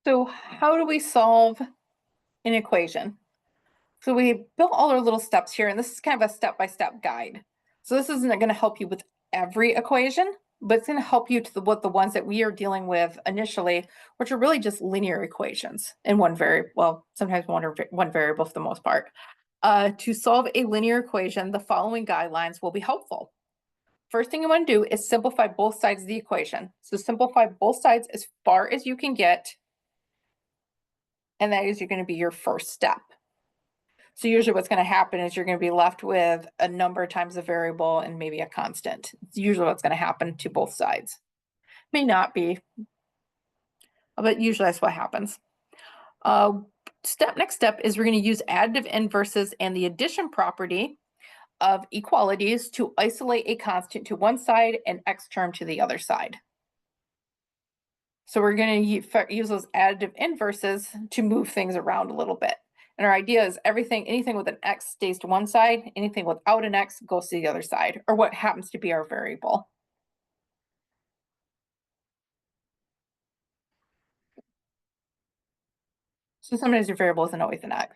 So how do we solve an equation? So we built all our little steps here, and this is kind of a step-by-step guide. So this isn't going to help you with every equation, but it's going to help you with the ones that we are dealing with initially, which are really just linear equations in one variable, well, sometimes one variable for the most part. To solve a linear equation, the following guidelines will be helpful. First thing you want to do is simplify both sides of the equation. So simplify both sides as far as you can get, and that is going to be your first step. So usually what's going to happen is you're going to be left with a number times a variable and maybe a constant. It's usually what's going to happen to both sides. May not be, but usually that's what happens. Next step is we're going to use additive inverses and the addition property of equalities to isolate a constant to one side and x term to the other side. So we're going to use those additive inverses to move things around a little bit. And our idea is anything with an x stays to one side, anything without an x goes to the other side, or what happens to be our variable. So sometimes your variable isn't always an x.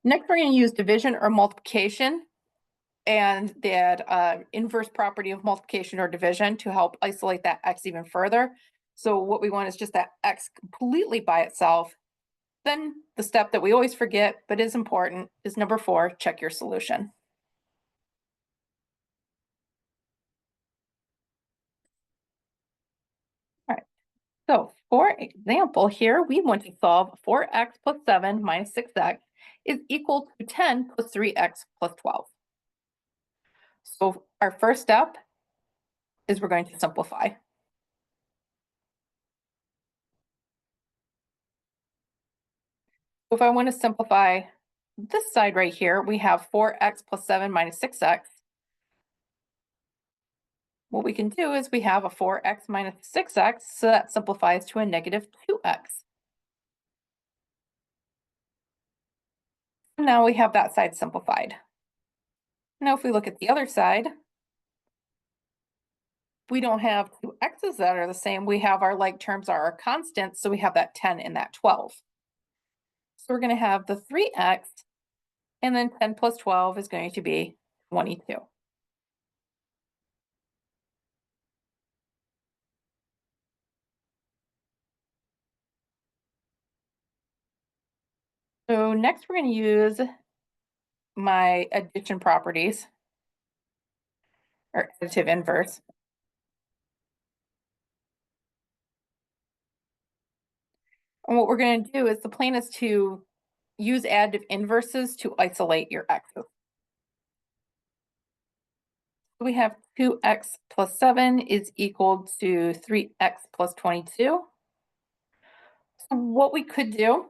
Next, we're going to use division or multiplication and that inverse property of multiplication or division to help isolate that x even further. So what we want is just that x completely by itself. Then the step that we always forget, but is important, is number 4, check your solution. All right, so for example here, we want to solve 4x plus 7 minus 6x is equal to 10 plus 3x plus 12. So our first step is we're going to simplify. So if I want to simplify this side right here, we have 4x plus 7 minus 6x. What we can do is we have a 4x minus 6x, so that simplifies to a negative 2x. Now we have that side simplified. Now if we look at the other side, we don't have two x's that are the same. We have our like terms are our constants, so we have that 10 and that 12. So we're going to have the 3x, and then 10 plus 12 is going to be 22. So next we're going to use my addition properties, or additive inverse. And what we're going to do is the plan is to use additive inverses to isolate your x's. We have 2x plus 7 is equal to 3x plus 22. So what we could do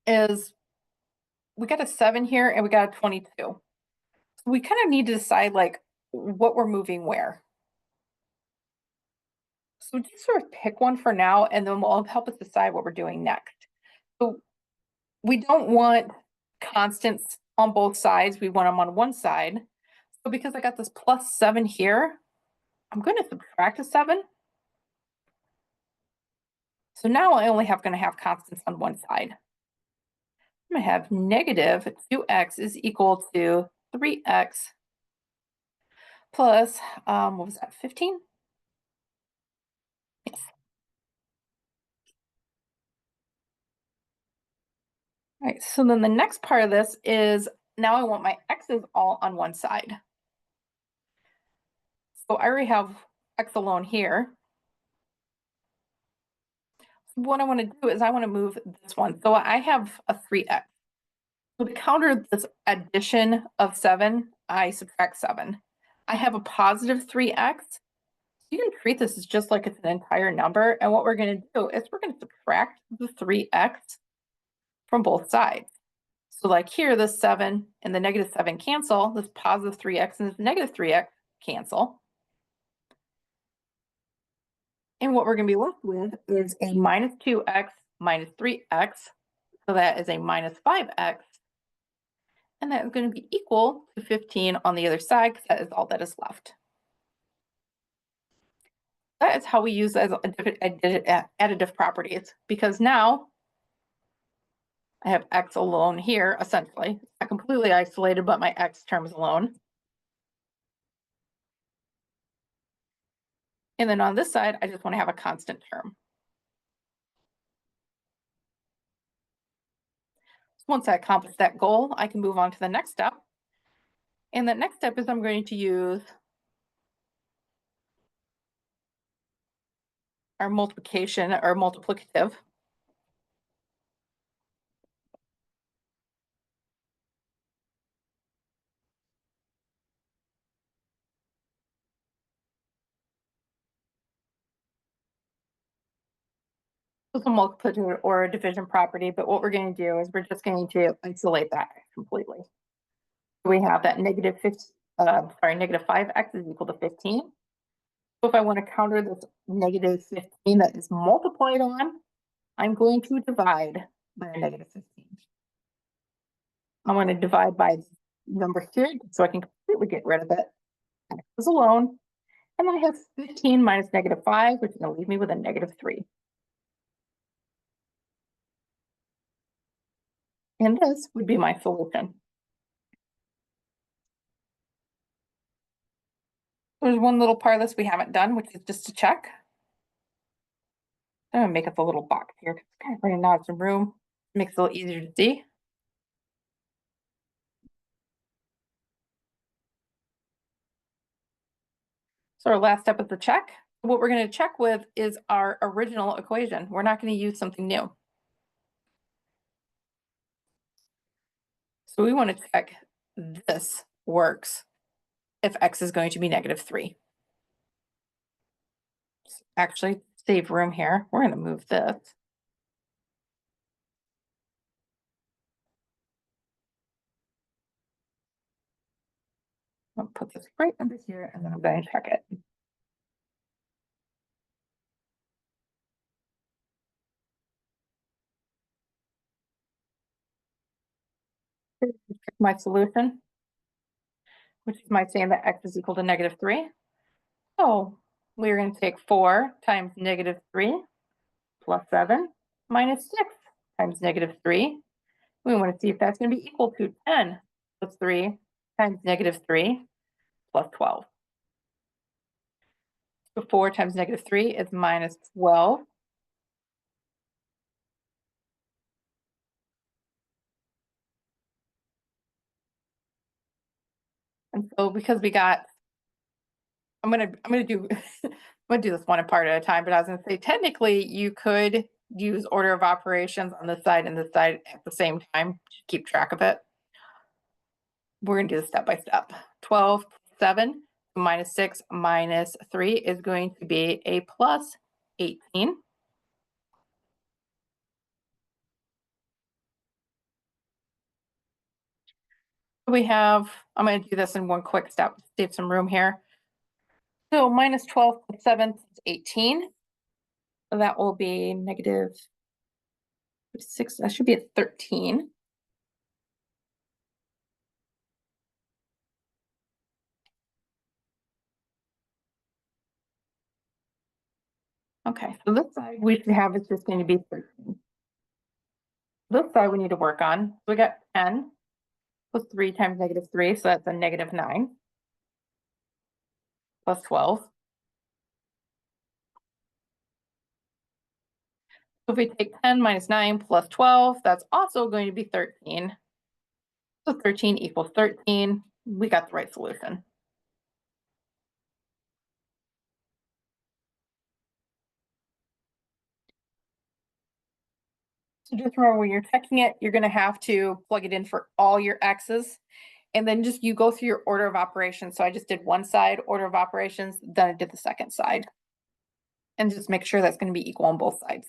is we got a 7 here and we got a 22. So we kind of need to decide like what we're moving where. So just sort of pick one for now, and then we'll help us decide what we're doing next. So we don't want constants on both sides. We want them on one side. So because I got this plus 7 here, I'm going to subtract a 7. So now I only going to have constants on one side. I'm going to have negative 2x is equal to 3x plus, what was that, 15? Yes. All right, so then the next part of this is now I want my x's all on one side. So I already have x alone here. What I want to do is I want to move this one. So I have a 3x. So to counter this addition of 7, I subtract 7. I have a positive 3x. You can treat this as just like it's an entire number. And what we're going to do is we're going to subtract the 3x from both sides. So like here, this 7 and the negative 7 cancel. This positive 3x and this negative 3x cancel. And what we're going to be left with is a minus 2x minus 3x. So that is a minus 5x. And that is going to be equal to 15 on the other side, because that is all that is left. that is how we use as additive properties, because now I have x alone here, essentially. It's not completely isolated, but my x term is alone. And then on this side, I just want to have a constant term. Once I accomplish that goal, I can move on to the next step. And the next step is I'm going to use our multiplication or multiplicative. It's a multiplicative or a division property, but what we're going to do is we're just going to isolate that completely. We have that negative 5x is equal to 15. So if I want to counter this negative 15 that is multiplied on, I'm going to divide by a negative 15. I'm going to divide by the number here so I can completely get rid of it. X is alone. And then I have 15 minus negative 5, which is going to leave me with a negative 3. And this would be my solution. There's one little part of this we haven't done, which is just to check. I'm going to make up a little box here because it's kind of running out of some room. Makes it a little easier to see. So our last step is the check. What we're going to check with is our original equation. We're not going to use something new. So we want to check this works if x is going to be negative 3. Actually, save room here. We're going to move this. I'll put this right under here, and then I'm going to check it. My solution, which is my saying that x is equal to negative 3. So we're going to take 4 times negative 3 plus 7 minus 6 times negative 3. We want to see if that's going to be equal to 10 plus 3 times negative 3 plus 12. So 4 times negative 3 is minus 12. And so because we got, I'm gonna do I'm gonna do this one part at a time, but I was gonna say technically you could use order of operations on this side and this side at the same time to keep track of it. We're gonna do this step by step. 12 plus 7 minus 6 minus 3 is going to be a plus 18. We have, I'm going to do this in one quick step, save some room here. So minus 12 plus 7 is 18. So that will be negative 6. That should be a 13. Okay, so this side we should have is just going to be 13. This side we need to work on. So we got 10 plus 3 times negative 3, so that's a negative 9 plus 12. So if we take 10 minus 9 plus 12, that's also going to be 13. So 13 equals 13. We got the right solution. So just remember when you're checking it, you're going to have to plug it in for all your x's. And then just you go through your order of operations. So I just did one side order of operations, then I did the second side. And just make sure that's going to be equal on both sides.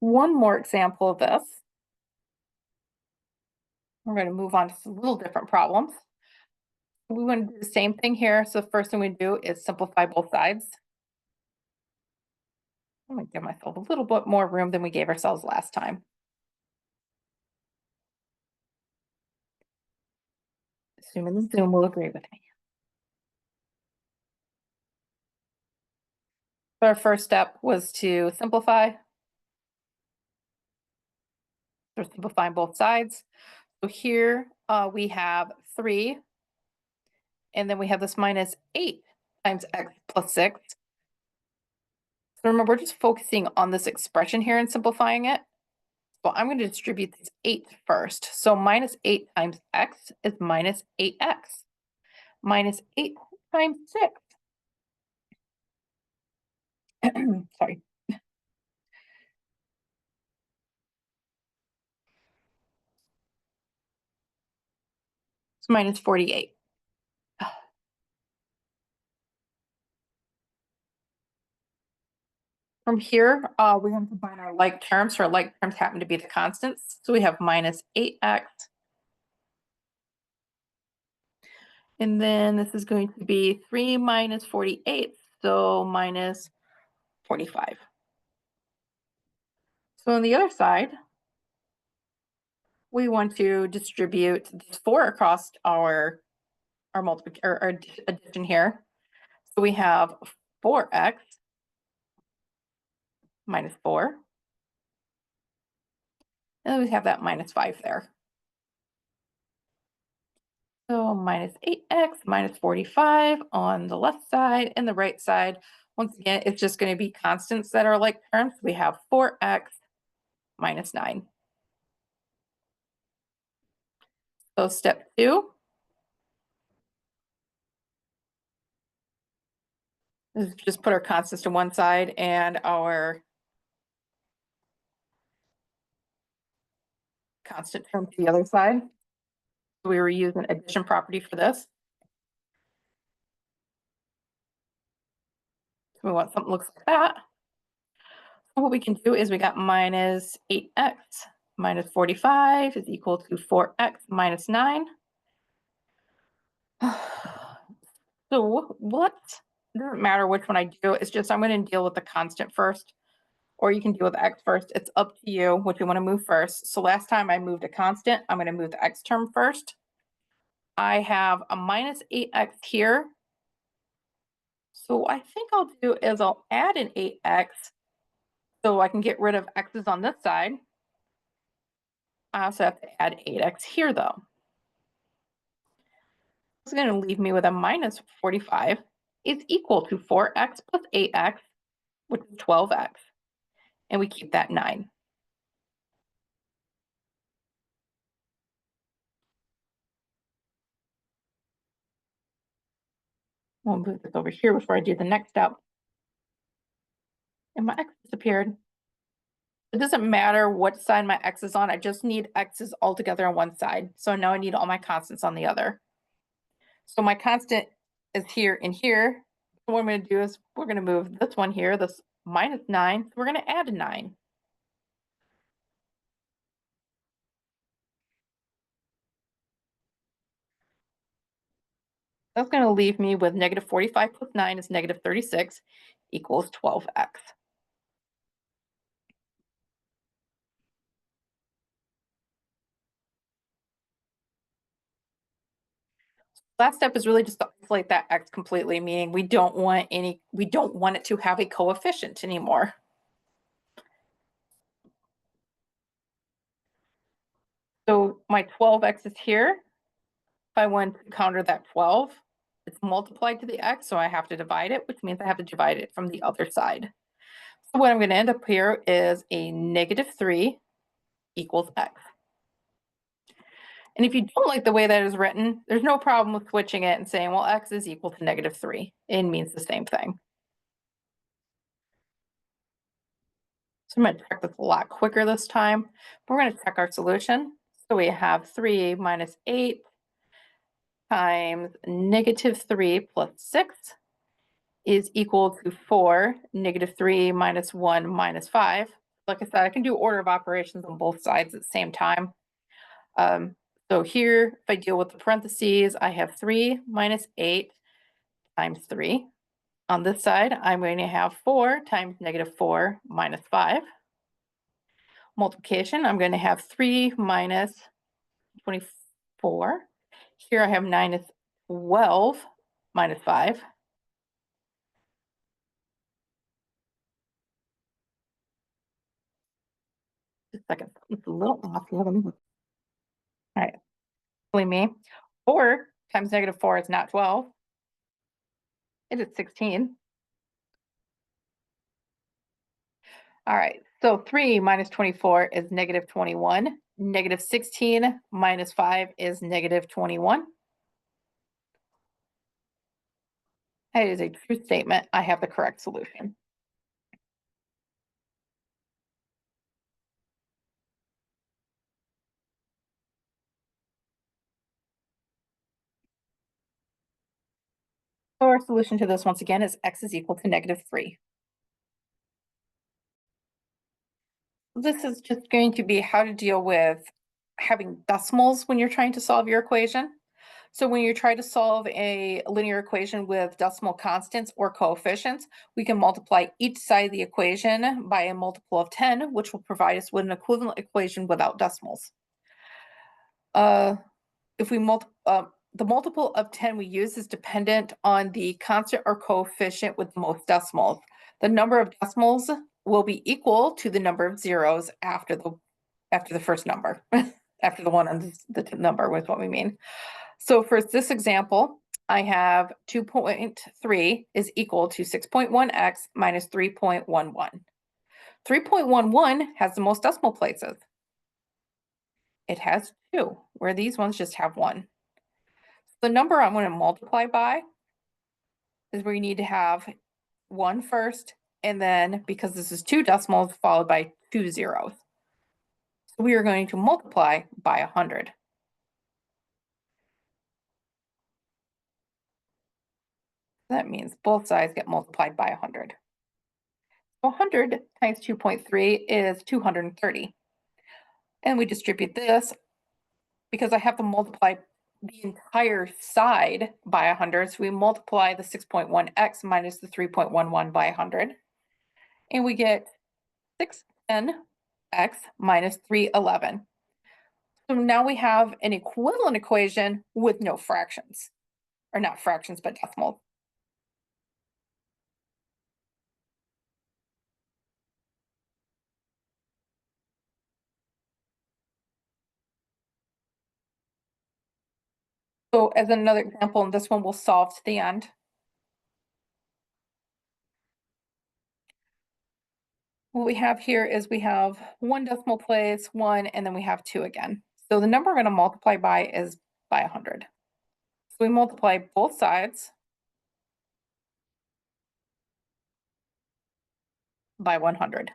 One more example of this. We're going to move on to some little different problems. We want to do the same thing here. So the first thing we do is simplify both sides. I'm going to give myself a little bit more room than we gave ourselves last time. assuming the Zoom will agree with me. So our first step was to simplify. We're simplifying both sides. So here we have 3, and then we have this minus 8 times x plus 6. So remember, we're just focusing on this expression here and simplifying it. So I'm going to distribute this 8 first. So minus 8 times x is minus 8x. Minus 8 times 6. Sorry. It's minus 48. From here, we're going to combine our like terms. So our like terms happen to be the constants. So we have minus 8x. And then this is going to be 3 minus 48. So minus 45. So on the other side, we want to distribute this 4 across our multiplication or our addition here. So we have 4x minus 4. And then we have that minus 5 there. So minus 8x minus 45 on the left side, and the right side, once again, it's just going to be constants that are like terms. We have 4x minus 9. So step 2 is just put our constants to one side and our constant term to the other side. We were using addition property for this. So we want something that looks like that. So what we can do is we got minus 8x minus 45 is equal to 4x minus 9. So what, it doesn't matter which one I do, it's just I'm going to deal with the constant first, or you can deal with x first. It's up to you which you want to move first. So last time I moved a constant, I'm going to move the x term first. I have a minus 8x here. So I think I'll do is I'll add an 8x so I can get rid of x's on this side. I also have to add 8x here though. It's going to leave me with a minus 45 is equal to 4x plus 8x, which is 12x. And we keep that 9. We'll move this over here before I do the next step. And my x disappeared. It doesn't matter what side my x is on. I just need x's all together on one side. So now I need all my constants on the other. So my constant is here and here. So what I'm going to do is we're going to move this one here, this minus 9. So we're going to add a 9. That's going to leave me with negative 45 plus 9 is negative 36 equals 12x. Last step is really just to isolate that x completely, meaning we don't want it to have a coefficient anymore. So my 12x is here. If I want to counter that 12, it's multiplied to the x, so I have to divide it, which means I have to divide it from the other side. So what I'm going to end up here is a negative 3 equals x. And if you don't like the way that is written, there's no problem with switching it and saying, well, x is equal to negative 3. It means the same thing. So I'm going to check this a lot quicker this time. But we're going to check our solution. So we have 3 minus 8 times negative 3 plus 6 is equal to 4, negative 3 minus 1 minus 5. Like I said, I can do order of operations on both sides at the same time. So here, if I deal with the parentheses, I have 3 minus 8 times 3. On this side, I'm going to have 4 times negative 4 minus 5. Multiplication, I'm going to have 3 minus 24 Here I have 9 is 12 minus 5. Just a second. It's a little off here. Let me look. All right. Believe me. 4 times negative 4 is not 12. It is 16. All right. So 3 minus 24 is negative 21. Negative 16 minus 5 is negative 21. That is a true statement. I have the correct solution. So our solution to this once again is x is equal to negative 3. This is just going to be how to deal with having decimals when you're trying to solve your equation. So when you try to solve a linear equation with decimal constants or coefficients, we can multiply each side of the equation by a multiple of 10, which will provide us with an equivalent equation without decimals. If we the multiple of 10 we use is dependent on the constant or coefficient with the most decimals. The number of decimals will be equal to the number of zeros after the first number, after the one on the number was what we mean. So for this example, I have 2.3 is equal to 6.1x minus 3.11. 3.11 has the most decimal places. It has 2, where these ones just have 1. The number I'm going to multiply by is where you need to have 1 first, and then because this is 2 decimals, followed by 2 zeros. So we are going to multiply by 100. That means both sides get multiplied by 100. 100 times 2.3 is 230. And we distribute this because I have to multiply the entire side by 100. So we multiply the 6.1x minus the 3.11 by 100. And we get 610x minus 311. So now we have an equivalent equation with no fractions. Or not fractions, but decimals. So as another example, and this one will solve to the end. What we have here is we have 1 decimal place, 1, and then we have 2 again. So the number we're going to multiply by is by 100. So we multiply both sides by 100.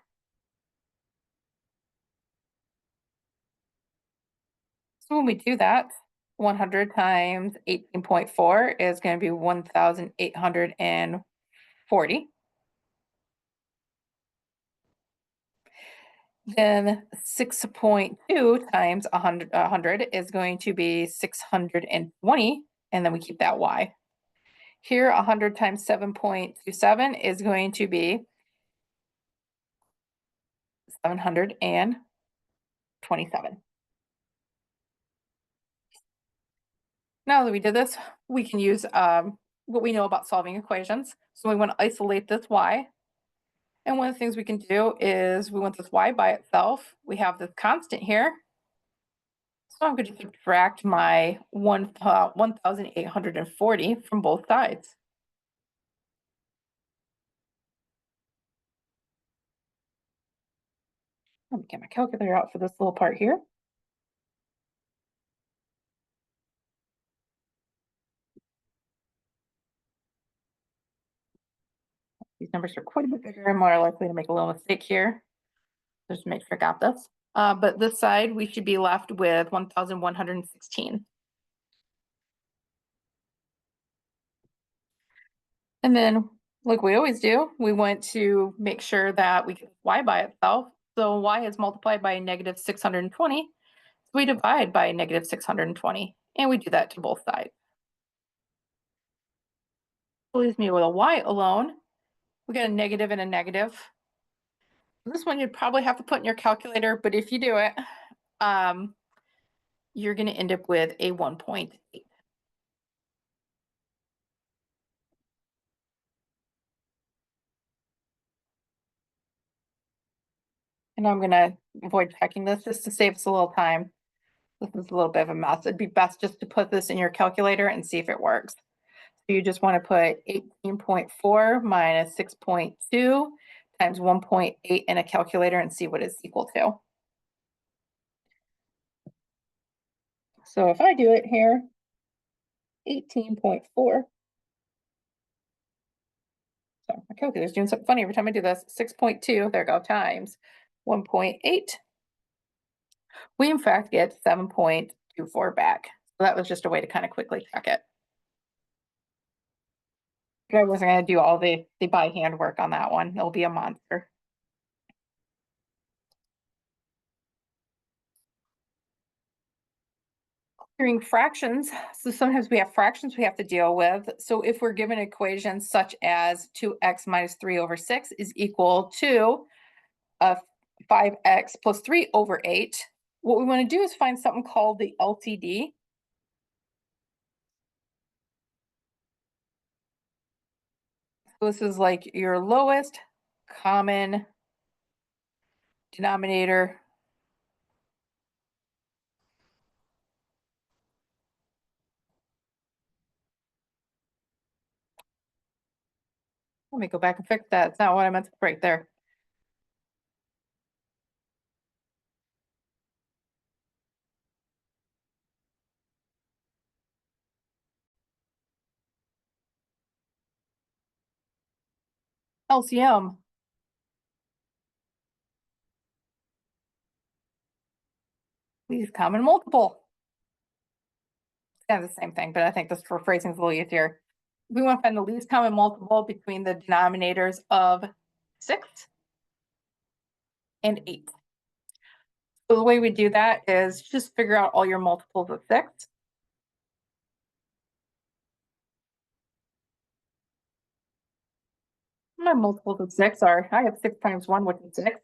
So when we do that, 100 times 18.4 is going to be 1,840. Then 6.2 times 100 is going to be 620, and then we keep that y. Here, 100 times 7.27 is going to be 727. Now that we did this, we can use what we know about solving equations. So we want to isolate this y. And one of the things we can do is we want this y by itself. We have this constant here. So I'm going to subtract my 1,840 from both sides. Let me get my calculator out for this little part here. These numbers are quite a bit bigger. I'm more likely to make a little mistake here. Just to make sure I got this. But this side, we should be left with 1,116. And then, like we always do, we want to make sure that we get y by itself. So y is multiplied by negative 620. So we divide by negative 620. And we do that to both sides. It leaves me with a y alone. We get a negative and a negative. This one you'd probably have to put in your calculator, but if you do it, you're going to end up with a 1.8. And I'm gonna avoid checking this just to save us a little time. This is a little bit of a mess. It'd be best just to put this in your calculator and see if it works. So you just want to put 18.4 minus 6.2 times 1.8 in a calculator and see what it's equal to. So if I do it here, 18.4. So my calculator's doing something funny every time I do this. 6.2, there we go, times 1.8. We in fact get 7.24 back. So that was just a way to kind of quickly check it. I wasn't going to do all the by hand work on that one. It'll be a monster. Clearing fractions. So sometimes we have fractions we have to deal with. So if we're given equations such as 2x minus 3 over 6 is equal to 5x plus 3 over 8, what we want to do is find something called the LTD. So this is like your lowest common denominator Let me go back and fix that. It's not what I meant to right there. LCM. Least common multiple. It's kind of the same thing, but I think this for phrasing is a little easier. We want to find the least common multiple between the denominators of 6 and 8. So the way we do that is just figure out all your multiples of 6. My multiples of 6 are, I have 6 times 1, which is 6.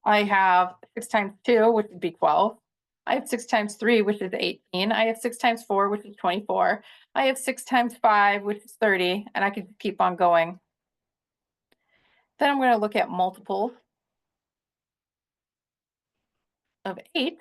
I have 6 times 2, which would be 12. I have 6 times 3, which is 18. I have 6 times 4, which is 24. I have 6 times 5, which is 30, and I could keep on going. Then I'm going to look at multiples of 8.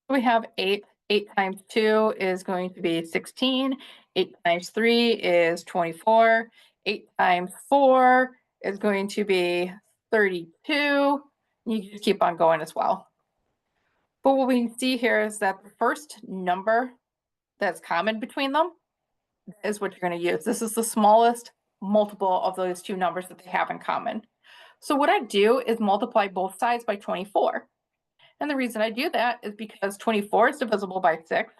We have 8. 8 times 2 is going to be 16. 8 times 3 is 24. 8 times 4 is going to be 32. You can just keep on going as well. But what we see here is that the first number that's common between them is what you're going to use. This is the smallest multiple of those two numbers that they have in common. So what I do is multiply both sides by 24. And the reason I do that is because 24 is divisible by 6.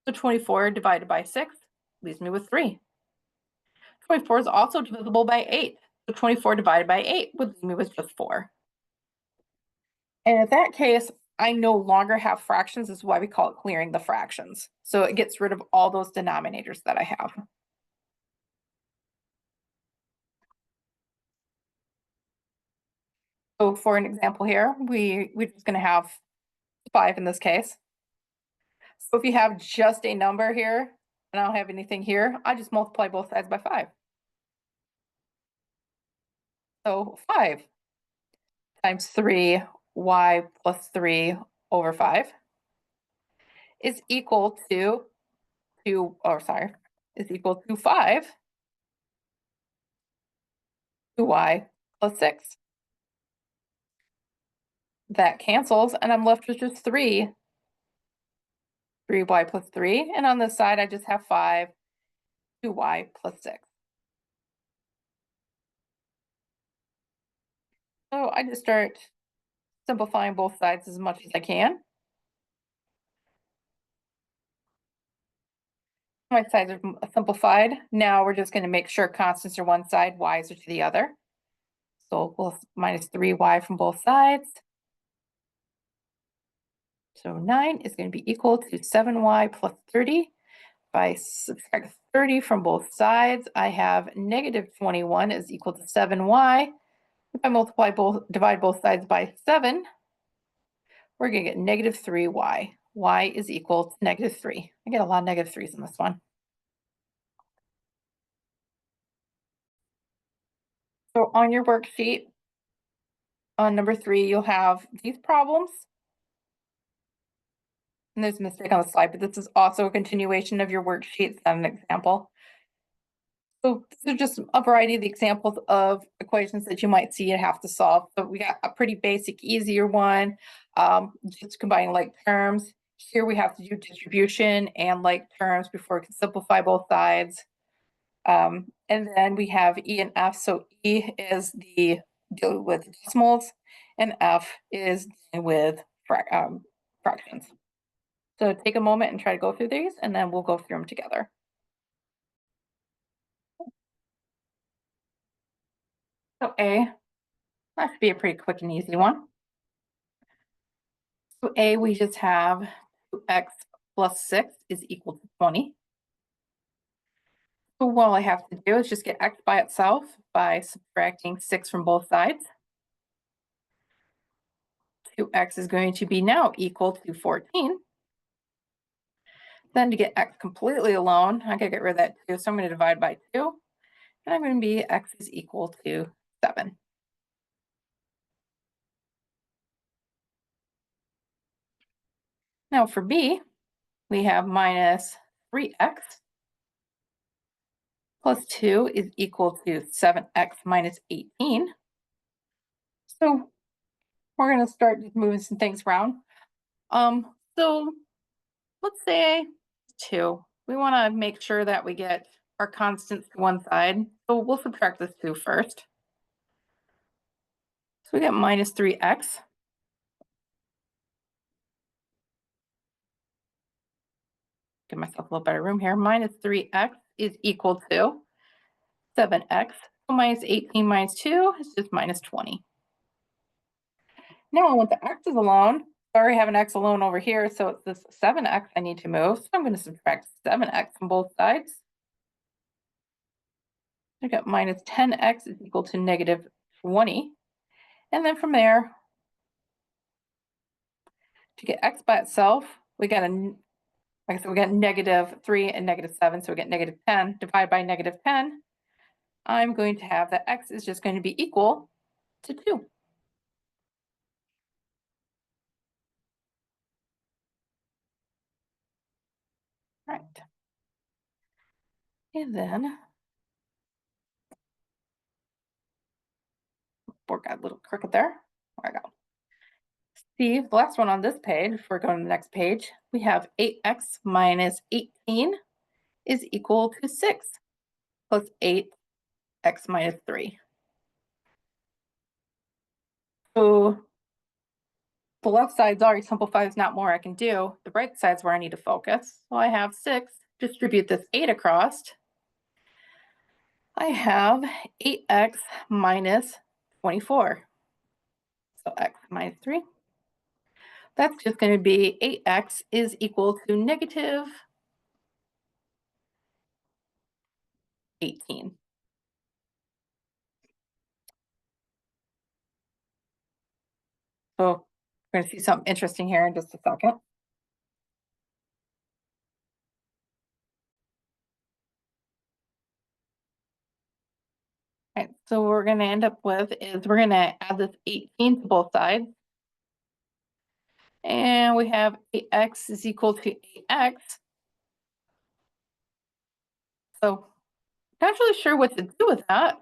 So 24 divided by 6 leaves me with 3. 24 is also divisible by 8. So 24 divided by 8 would leave me with just 4. And in that case, I no longer have fractions. This is why we call it clearing the fractions. So it gets rid of all those denominators that I have. So for an example here, we're just going to have 5 in this case. So if you have just a number here, and I don't have anything here, I just multiply both sides by 5. So 5 times 3y plus 3 over 5 is equal to is equal to 5 2y plus 6. That cancels, and I'm left with just 3. 3y plus 3, and on this side I just have 5 2y plus 6. So I just start simplifying both sides as much as I can. My sides are simplified. Now we're just going to make sure constants are one side, y's are to the other. So we'll minus 3y from both sides. So 9 is going to be equal to 7y plus 30. If I subtract 30 from both sides, I have negative 21 is equal to 7y. If I divide both sides by 7, we're going to get negative 3y. Y is equal to negative 3. I get a lot of negative 3's in this one. So on your worksheet, on number 3, you'll have these problems. And there's a mistake on the slide, but this is also a continuation of your worksheet. It's not an example. So these are just a variety of the examples of equations that you might see and have to solve. So we got a pretty basic, easier one, just combining like terms. Here we have to do distribution and like terms before we can simplify both sides. And then we have E and F. So E is the deal with decimals, and F is dealing with fractions. So take a moment and try to go through these, and then we'll go through them together. So A, that should be a pretty quick and easy one. So A, we just have 2x plus 6 is equal to 20. So what I have to do is just get x by itself by subtracting 6 from both sides. 2x is going to be now equal to 14. Then to get x completely alone, I gotta get rid of that 2, so I'm going to divide by 2. And I'm going to be x is equal to 7. Now for B, we have minus 3x plus 2 is equal to 7x minus 18. So we're going to start just moving some things around. So let's say 2. We want to make sure that we get our constants to one side. So we'll subtract this 2 first. So we get minus 3x. Give myself a little better room here. Minus 3x is equal to 7x. So minus 18 minus 2 is just minus 20. Now I want the x's alone. I already have an x alone over here, so it's this 7x I need to move. So I'm going to subtract 7x from both sides. I got minus 10x is equal to negative 20. And then from there, to get x by itself, we got like I said, we got negative 3 and negative 7, so we get negative 10. Divide by negative 10, I'm going to have that x is just going to be equal to 2. Right. And then, we got a little crooked there. There I go. See, the last one on this page, before we go to the next page, we have 8x minus 18 is equal to 6 plus 8x minus 3. So the left side's already simplified, there's not more I can do. The right side's where I need to focus. So I have 6, distribute this 8 across. I have 8x minus 24. So x minus 3. That's just going to be 8x is equal to negative 18. So we're going to see something interesting here in just a second. Right, so what we're going to end up with is we're going to add this 18 to both sides. And we have 8x is equal to 8x. So not really sure what to do with that.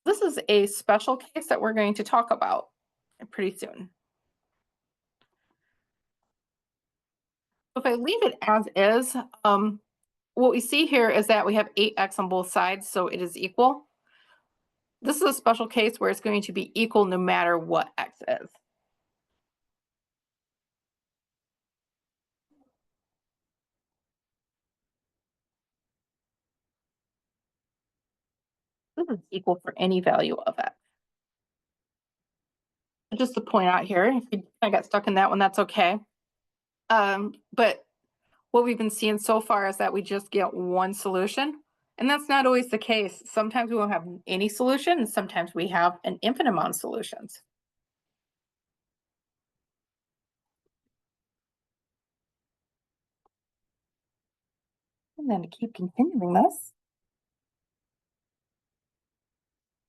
This is a special case that we're going to talk about pretty soon. If I leave it as is, what we see here is that we have 8x on both sides, so it is equal. This is a special case where it's going to be equal no matter what x is. This is equal for any value of x. Just to point out here, if you kind of got stuck in that one, that's okay. But what we've been seeing so far is that we just get one solution. And that's not always the case. Sometimes we won't have any solution, and sometimes we have an infinite amount of solutions. And then to keep continuing this,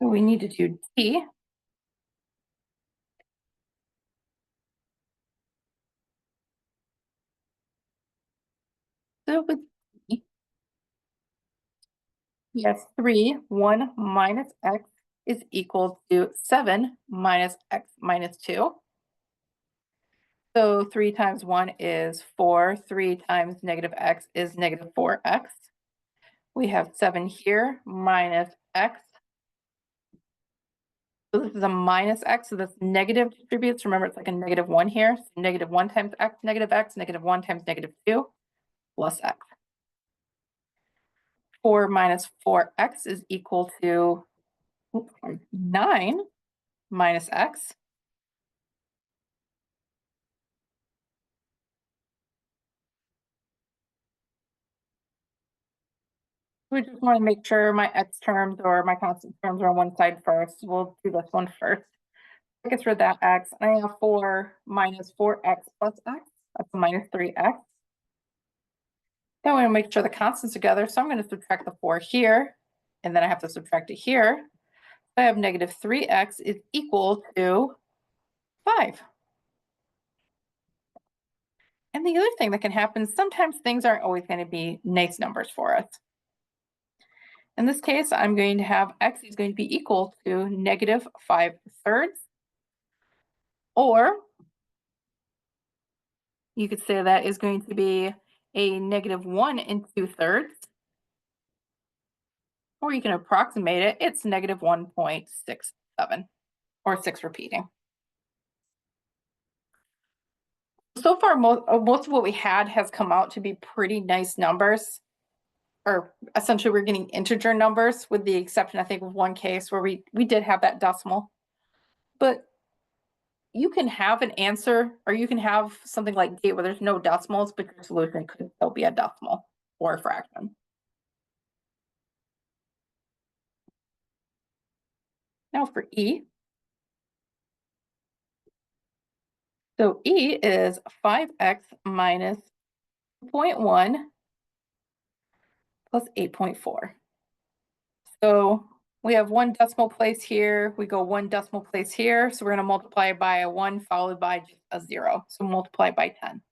So we need to do D. So with D, we have 3, 1 minus x is equal to 7 minus x minus 2. So 3 times 1 is 4. 3 times negative x is negative 4x. We have 7 here minus x. So this is a minus x, so that's negative distributes. Remember, it's like a negative 1 here. So negative 1 times x, negative 1 times negative 2 plus x. 4 minus 4x is equal to 9 minus x. We just want to make sure my x terms or my constant terms are on one side first. We'll do this one first. I gets rid of that x, and I have 4 minus 4x plus x. That's minus 3x. Then we want to make sure the constants together. So I'm going to subtract the 4 here, and then I have to subtract it here. I have negative 3x is equal to 5. And the other thing that can happen, sometimes things aren't always going to be nice numbers for us. In this case, I'm going to have x is going to be equal to negative 5/3. Or you could say that is going to be a negative 1 2/3. Or you can approximate it. It's negative 1.67, or 6 repeating. So far, most of what we had has come out to be pretty nice numbers. Or essentially we're getting integer numbers, with the exception, I think, of one case where we did have that decimal. But you can have an answer, or you can have something like D where there's no decimals, but your solution could still be a decimal or a fraction. Now for E. So E is 5x minus 0.1 plus 8.4. So we have one decimal place here. We go one decimal place here. So we're going to multiply by a 1 followed by just a 0. So multiply by 10.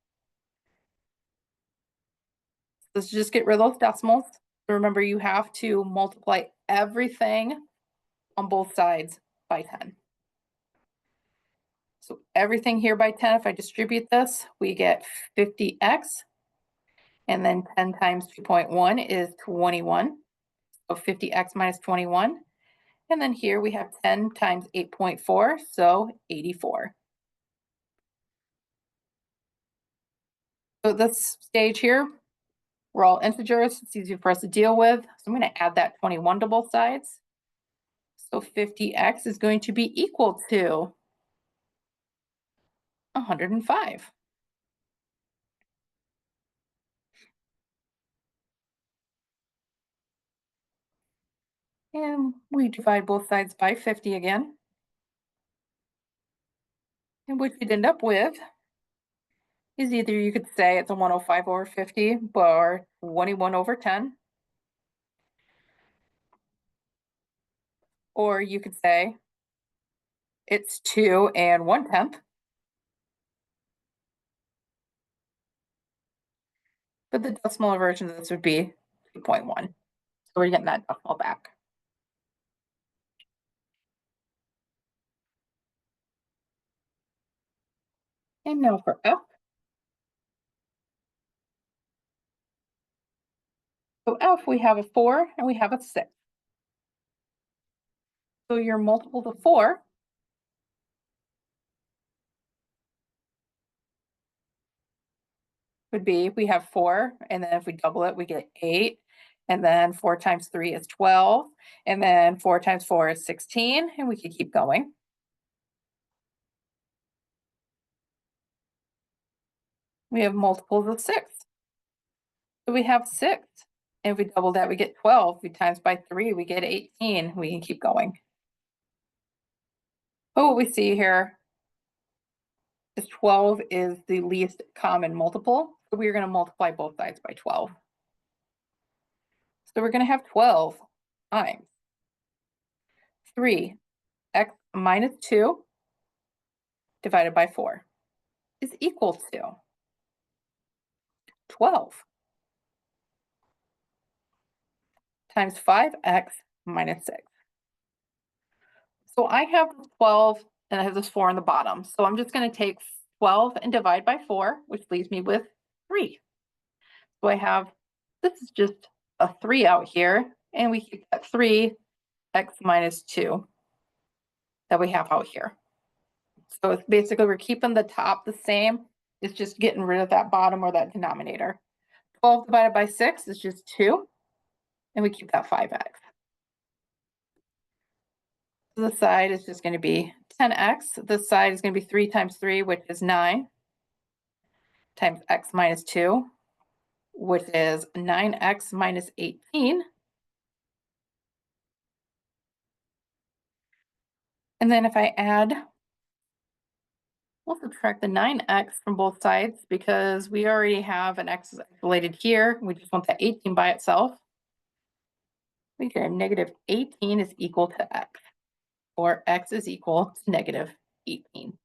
Let's just get rid of those decimals. Remember, you have to multiply everything on both sides by 10. So everything here by 10, if I distribute this, we get 50x. And then 10 times 2.1 is 21. So 50x minus 21. And then here we have 10 times 8.4, so 84. So at this stage here, we're all integers. It's easy for us to deal with. So I'm going to add that 21 to both sides. So 50x is going to be equal to 105. And we divide both sides by 50 again. And what you'd end up with is either you could say it's a 105 over 50, or 21 over 10. Or you could say it's 2 and 1/10. But the decimal version of this would be 2.1. So we're getting that decimal back. And now for F. So F, we have a 4 and we have a 6. So your multiples of 4 would be, we have 4, and then if we double it, we get 8. And then 4 times 3 is 12. And then 4 times 4 is 16. And we could keep going. We have multiples of 6. So we have 6. And if we double that, we get 12. We times by 3, we get 18. We can keep going. But what we see here is 12 is the least common multiple. So we're going to multiply both sides by 12. So we're going to have 12 times 3 x minus 2 divided by 4 is equal to 12 times 5x minus 6. So I have 12 and I have this 4 on the bottom. So I'm just going to take 12 and divide by 4, which leaves me with 3. So I have, this is just a 3 out here, and we keep that 3x minus 2 that we have out here. So it's basically we're keeping the top the same. It's just getting rid of that bottom or that denominator. 12 divided by 6 is just 2, and we keep that 5x. So this side is just going to be 10x. This side is going to be 3 times 3, which is 9, times x minus 2, which is 9x minus 18. And then if I add, we'll subtract the 9x from both sides because we already have an x isolated here. We just want that 18 by itself. We get negative 18 is equal to x, or x is equal to negative 18.